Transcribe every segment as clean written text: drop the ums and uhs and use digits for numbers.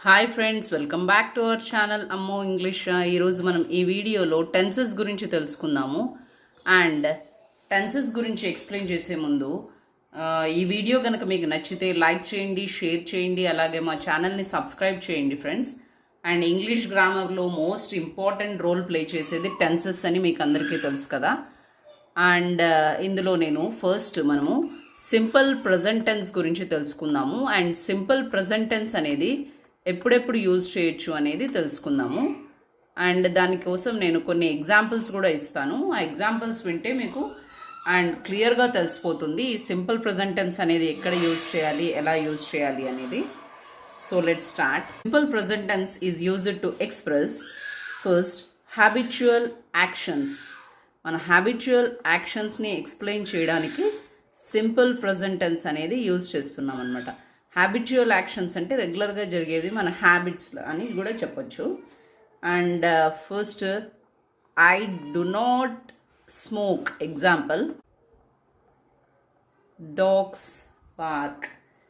Hi friends, welcome back to our channel అమ్మో English. ఈరోజు మనం ఈ వీడియోలో టెన్సెస్ గురించి తెలుసుకుందాము. అండ్ టెన్సెస్ గురించి ఎక్స్ప్లెయిన్ చేసే ముందు ఈ వీడియో కనుక మీకు నచ్చితే లైక్ చేయండి, షేర్ చేయండి, అలాగే మా ఛానల్ని సబ్స్క్రైబ్ చేయండి ఫ్రెండ్స్. అండ్ ఇంగ్లీష్ గ్రామర్లో మోస్ట్ ఇంపార్టెంట్ రోల్ ప్లే చేసేది టెన్సెస్ అని మీకు అందరికీ తెలుసు కదా. అండ్ ఇందులో నేను ఫస్ట్ మనము సింపుల్ ప్రజెంట్ టెన్స్ గురించి తెలుసుకుందాము. అండ్ సింపుల్ ప్రజెంట్ టెన్స్ అనేది ఎప్పుడెప్పుడు యూజ్ చేయొచ్చు అనేది తెలుసుకుందాము. అండ్ దానికోసం నేను కొన్ని ఎగ్జాంపుల్స్ కూడా ఇస్తాను. ఆ ఎగ్జాంపుల్స్ వింటే మీకు అండ్ క్లియర్గా తెలిసిపోతుంది ఈ సింపుల్ ప్రజెంట్ టెన్స్ అనేది ఎక్కడ యూజ్ చేయాలి, ఎలా యూజ్ చేయాలి అనేది. So let's start. Simple present tense is used to express first habitual actions. మన హ్యాబిచువల్ యాక్షన్స్ని ఎక్స్ప్లెయిన్ చేయడానికి సింపుల్ ప్రజెంట్ టెన్స్ అనేది యూజ్ చేస్తున్నాం అనమాట. హ్యాబిచువల్ యాక్షన్స్ అంటే రెగ్యులర్గా జరిగేది మన హ్యాబిట్స్ అని కూడా చెప్పొచ్చు. And first I do not smoke. Example dogs BARC,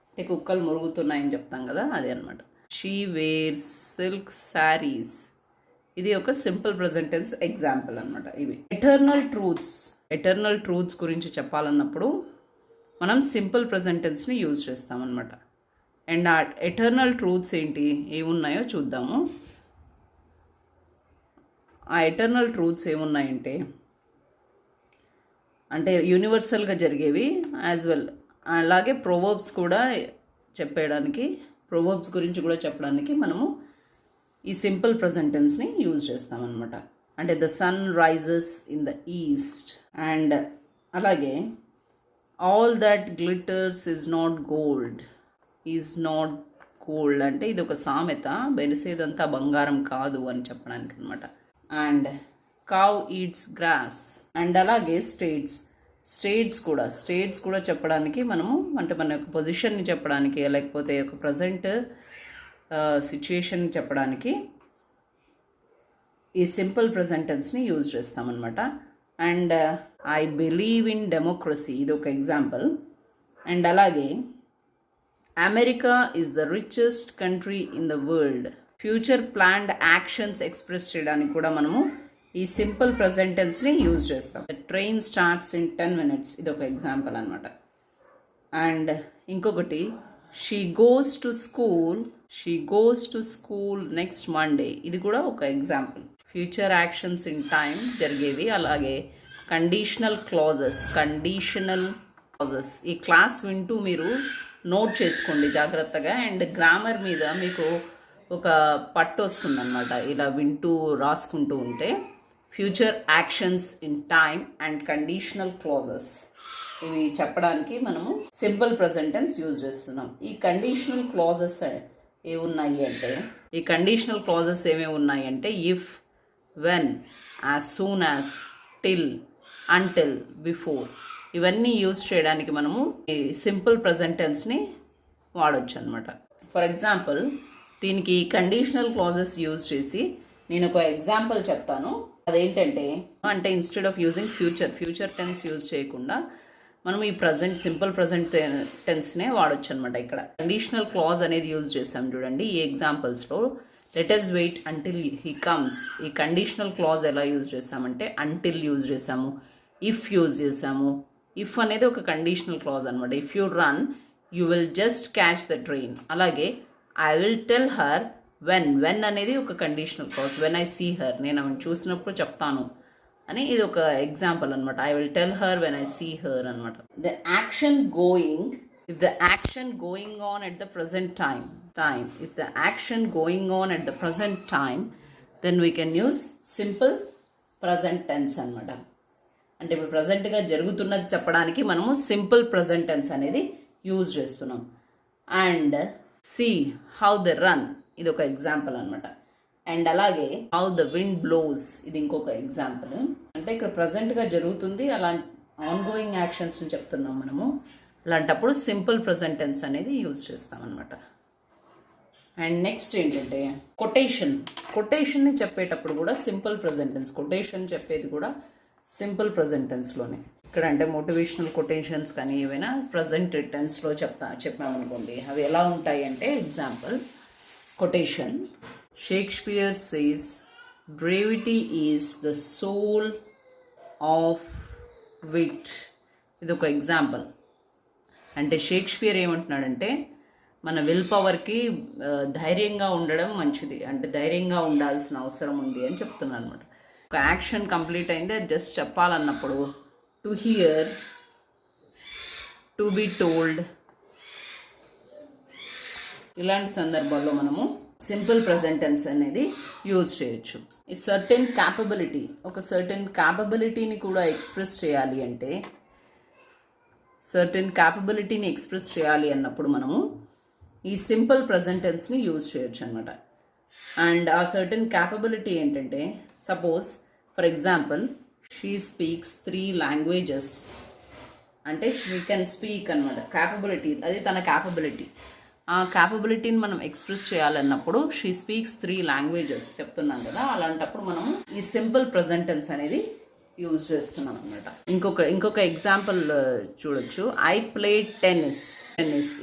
అంటే కుక్కలు మురుగుతున్నాయని చెప్తాం కదా, అదే అనమాట. షీ వేర్స్ సిల్క్ శారీస్, ఇది ఒక సింపుల్ ప్రజెంట్ టెన్స్ ఎగ్జాంపుల్ అనమాట. ఇవి ఎటర్నల్ ట్రూత్స్ గురించి చెప్పాలన్నప్పుడు మనం సింపుల్ ప్రజెంట్ టెన్స్ని యూజ్ చేస్తామన్నమాట. అండ్ ఆ ఎటర్నల్ ట్రూత్స్ ఏంటి, ఏమున్నాయో చూద్దాము. ఆ ఎటర్నల్ ట్రూత్స్ ఏమున్నాయంటే అంటే యూనివర్సల్గా జరిగేవి యాజ్ వెల్. అలాగే ప్రొవర్బ్స్ కూడా చెప్పడానికి, ప్రొవర్బ్స్ గురించి కూడా చెప్పడానికి మనము ఈ సింపుల్ ప్రజెంట్ టెన్స్ని యూజ్ చేస్తామన్నమాట. అంటే the sun rises in the east. And అలాగే all that glitters is not gold. Is not gold అంటే ఇది ఒక సామెత, వెలిసేదంతా బంగారం కాదు అని చెప్పడానికి అనమాట. And cow eats grass. And అలాగే స్టేట్స్ కూడా చెప్పడానికి మనము, అంటే మన యొక్క పొజిషన్ని చెప్పడానికి, లేకపోతే ఒక ప్రజెంట్ సిచ్యుయేషన్ చెప్పడానికి ఈ సింపుల్ ప్రజెంట్ టెన్స్ని యూజ్ చేస్తామన్నమాట. And I believe in democracy, ఇది ఒక ఎగ్జాంపుల్. అండ్ అలాగే America is the richest country in the world. Future planned actions express చేయడానికి కూడా మనము ఈ సింపుల్ ప్రజెంట్ టెన్స్ని యూజ్ చేస్తాం. The train starts in 10 minutes, ఇది ఒక ఎగ్జాంపుల్ అనమాట. అండ్ ఇంకొకటి she goes to school next Monday, ఇది కూడా ఒక example. Future actions in time జరిగేవి. అలాగే కండిషనల్ క్లాజెస్. ఈ క్లాస్ వింటూ మీరు నోట్ చేసుకోండి జాగ్రత్తగా. అండ్ గ్రామర్ మీద మీకు ఒక పట్టు వస్తుందన్నమాట ఇలా వింటూ రాసుకుంటూ ఉంటే. Future actions in time and conditional clauses, ఇవి చెప్పడానికి మనము సింపుల్ ప్రజెంట్ టెన్స్ యూజ్ చేస్తున్నాం. ఈ కండిషనల్ క్లాజెస్ ఏమున్నాయి అంటే if, when, as soon as, till, until, before, ఇవన్నీ యూజ్ చేయడానికి మనము ఈ సింపుల్ ప్రజెంట్ టెన్స్ని వాడచ్చు అనమాట. ఫర్ ఎగ్జాంపుల్ దీనికి కండిషనల్ క్లాజెస్ యూజ్ చేసి నేను ఒక ఎగ్జాంపుల్ చెప్తాను. అదేంటంటే, అంటే instead of using future tense use చేయకుండా మనం ఈ సింపుల్ ప్రజెంట్ టెన్స్నే వాడచ్చు అనమాట. ఇక్కడ కండిషనల్ క్లాజ్ అనేది యూజ్ చేసాం చూడండి ఈ ఎగ్జాంపుల్స్లో. Let us wait until he comes. ఈ కండిషనల్ క్లాజ్ ఎలా యూజ్ చేసామంటే అంటిల్ యూజ్ చేసాము, ఇఫ్ యూజ్ చేసాము. ఇఫ్ అనేది ఒక కండిషనల్ క్లాజ్ అనమాట. If you run you will just catch the train. అలాగే I will tell her when అనేది ఒక conditional clause. When I see her, నేను ఆమెను చూసినప్పుడు చెప్తాను అని, ఇది ఒక ఎగ్జాంపుల్ అనమాట. I will tell her when I see her అనమాట. The action going, if the action going on at the present time, then we can use simple present tense అనమాట. అంటే ఇప్పుడు ప్రజెంట్గా జరుగుతున్నది చెప్పడానికి మనము సింపుల్ ప్రజెంట్ టెన్స్ అనేది యూజ్ చేస్తున్నాం. And see how the run, ఇది ఒక ఎగ్జాంపుల్ అనమాట. అండ్ అలాగే హౌ ద విండ్ బ్లోస్, ఇది ఇంకొక ఎగ్జాంపుల్. అంటే ఇక్కడ ప్రజెంట్గా జరుగుతుంది, అలాంటి ఆన్గోయింగ్ యాక్షన్స్ని చెప్తున్నాం మనము. అలాంటప్పుడు సింపుల్ ప్రజెంట్ టెన్స్ అనేది యూజ్ చేస్తామన్నమాట. అండ్ నెక్స్ట్ ఏంటంటే కొటేషన్ని చెప్పేటప్పుడు కూడా సింపుల్ ప్రజెంట్ టెన్స్. కొటేషన్ చెప్పేది కూడా సింపుల్ ప్రజెంట్ టెన్స్లోనే. ఇక్కడ అంటే మోటివేషనల్ కొటేషన్స్ కానీ ఏవైనా ప్రజెంట్ టెన్స్లో చెప్పామనుకోండి, అవి ఎలా ఉంటాయి అంటే example quotation. Shakespeare says brevity is the soul of wit. ఇది ఒక ఎగ్జాంపుల్. అంటే షేక్స్పియర్ ఏమంటున్నాడంటే మన విల్ పవర్కి ధైర్యంగా ఉండడం మంచిది, అంటే ధైర్యంగా ఉండాల్సిన అవసరం ఉంది అని చెప్తున్నాను అనమాట. ఒక యాక్షన్ కంప్లీట్ అయింది, జస్ట్ చెప్పాలన్నప్పుడు to hear, to be told, ఇలాంటి సందర్భాల్లో మనము సింపుల్ ప్రెజెంట్ టెన్స్ అనేది యూజ్ చేయొచ్చు. ఈ సర్టెన్ క్యాపబిలిటీ, ఒక సర్టెన్ క్యాపబిలిటీని కూడా ఎక్స్ప్రెస్ చేయాలి అంటే, సర్టెన్ క్యాపబిలిటీని ఎక్స్ప్రెస్ చేయాలి అన్నప్పుడు మనము ఈ సింపుల్ ప్రెజెంట్ టెన్స్ని యూజ్ చేయొచ్చు అనమాట. అండ్ ఆ సర్టెన్ క్యాపబిలిటీ ఏంటంటే, suppose for example she speaks 3 languages అంటే షీ కెన్ స్పీక్ అనమాట. క్యాపబిలిటీ అది తన క్యాపబిలిటీ. ఆ క్యాపబిలిటీని మనం ఎక్స్ప్రెస్ చేయాలన్నప్పుడు షీ స్పీక్స్ 3 లాంగ్వేజెస్ చెప్తున్నాం కదా, అలాంటప్పుడు మనం ఈ సింపుల్ ప్రెజెంట్ టెన్స్ అనేది యూజ్ చేస్తున్నాం అనమాట. ఇంకొక ఎగ్జాంపుల్ చూడొచ్చు. I play tennis.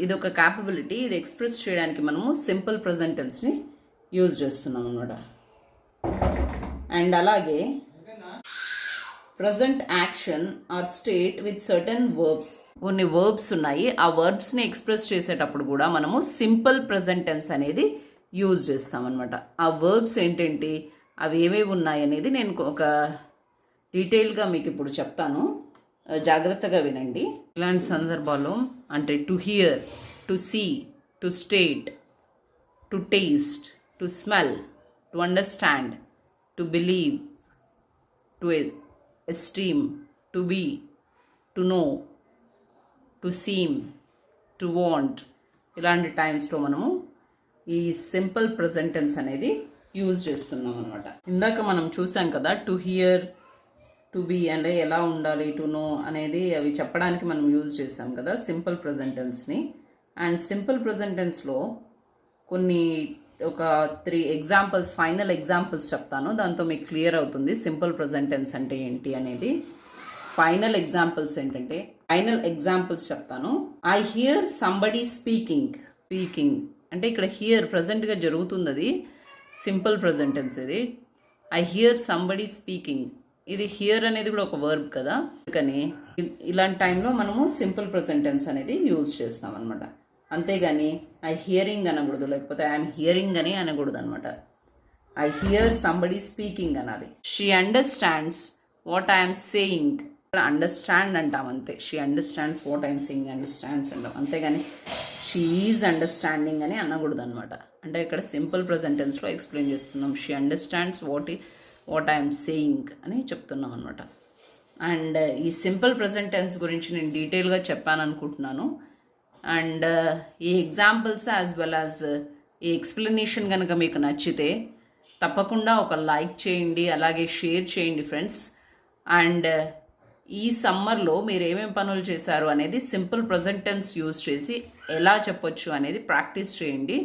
ఇది ఒక క్యాపబిలిటీ. ఇది ఎక్స్ప్రెస్ చేయడానికి మనము సింపుల్ ప్రెజెంట్ టెన్స్ని యూజ్ చేస్తున్నాం అనమాట. అండ్ అలాగే present action or state with certain verbs. కొన్ని వర్బ్స్ ఉన్నాయి, ఆ వర్బ్స్ని ఎక్స్ప్రెస్ చేసేటప్పుడు కూడా మనము సింపుల్ ప్రెజెంట్ టెన్స్ అనేది యూజ్ చేస్తాం అనమాట. ఆ వర్బ్స్ ఏంటంటే అవి ఏవేవి ఉన్నాయి అనేది నేను ఒక డీటెయిల్గా మీకు ఇప్పుడు చెప్తాను, జాగ్రత్తగా వినండి. ఇలాంటి సందర్భాల్లో అంటే to hear, to see, to state, to taste, to smell, to understand, to believe, to esteem, to be, to know, to seem, to want, ఇలాంటి టైమ్స్లో మనము ఈ సింపుల్ ప్రెజెంట్ టెన్స్ అనేది యూజ్ చేస్తున్నాం అనమాట. ఇందాక మనం చూసాం కదా, టు హియర్, టు బీ అంటే ఎలా ఉండాలి, టు నో అనేది అవి చెప్పడానికి మనం యూజ్ చేసాం కదా సింపుల్ ప్రెజెంట్ టెన్స్ని. అండ్ సింపుల్ ప్రెజెంట్ టెన్స్లో కొన్ని ఒక 3 ఎగ్జాంపుల్స్, ఫైనల్ ఎగ్జాంపుల్స్ చెప్తాను, దాంతో మీకు క్లియర్ అవుతుంది సింపుల్ ప్రెజెంట్ టెన్స్ అంటే ఏంటి అనేది. ఫైనల్ ఎగ్జాంపుల్స్ చెప్తాను. I here somebody speaking. అంటే ఇక్కడ హియర్ ప్రజెంట్గా జరుగుతుంది, అది సింపుల్ ప్రెజెంట్ టెన్స్. ఇది ఐ హియర్ సంబడీ స్పీకింగ్, ఇది హియర్ అనేది కూడా ఒక వర్బ్ కదా, అందుకని ఇలాంటి టైంలో మనము సింపుల్ ప్రెజెంట్ టెన్స్ అనేది యూజ్ చేస్తాం అనమాట. అంతేగాని ఐ హియరింగ్ అనకూడదు, లేకపోతే ఐఎమ్ హియరింగ్ అని అనకూడదు అనమాట. ఐ హియర్ సంబడీ స్పీకింగ్ అనాలి. She understands what I'm saying. Understand అంటాం అంతే. She understands what I'm saying, understands అంటాం, అంతేగాని షీ ఈజ్ అండర్స్టాండింగ్ అని అనకూడదు అనమాట. అంటే ఇక్కడ సింపుల్ ప్రెజెంట్ టెన్స్లో ఎక్స్ప్లెయిన్ చేస్తున్నాం. She understands what I'm saying అని చెప్తున్నాం అనమాట. అండ్ ఈ సింపుల్ ప్రెజెంట్ టెన్స్ గురించి నేను డీటెయిల్గా చెప్పాను అనుకుంటున్నాను. అండ్ ఈ ఎగ్జాంపుల్స్ యాజ్ వెల్ యాజ్ ఈ ఎక్స్ప్లెనేషన్ కనుక మీకు నచ్చితే తప్పకుండా ఒక లైక్ చేయండి, అలాగే షేర్ చేయండి ఫ్రెండ్స్. అండ్ ఈ సమ్మర్లో మీరు ఏమేమి పనులు చేశారు అనేది సింపుల్ ప్రెజెంట్ టెన్స్ యూజ్ చేసి ఎలా చెప్పొచ్చు అనేది ప్రాక్టీస్ చేయండి.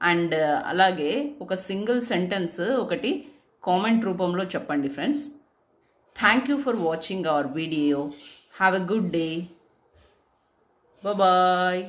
అండ్ అలాగే ఒక సింగిల్ సెంటెన్స్ ఒకటి కామెంట్ రూపంలో చెప్పండి friends. Thank you for watching our video. Have a good day. Bye.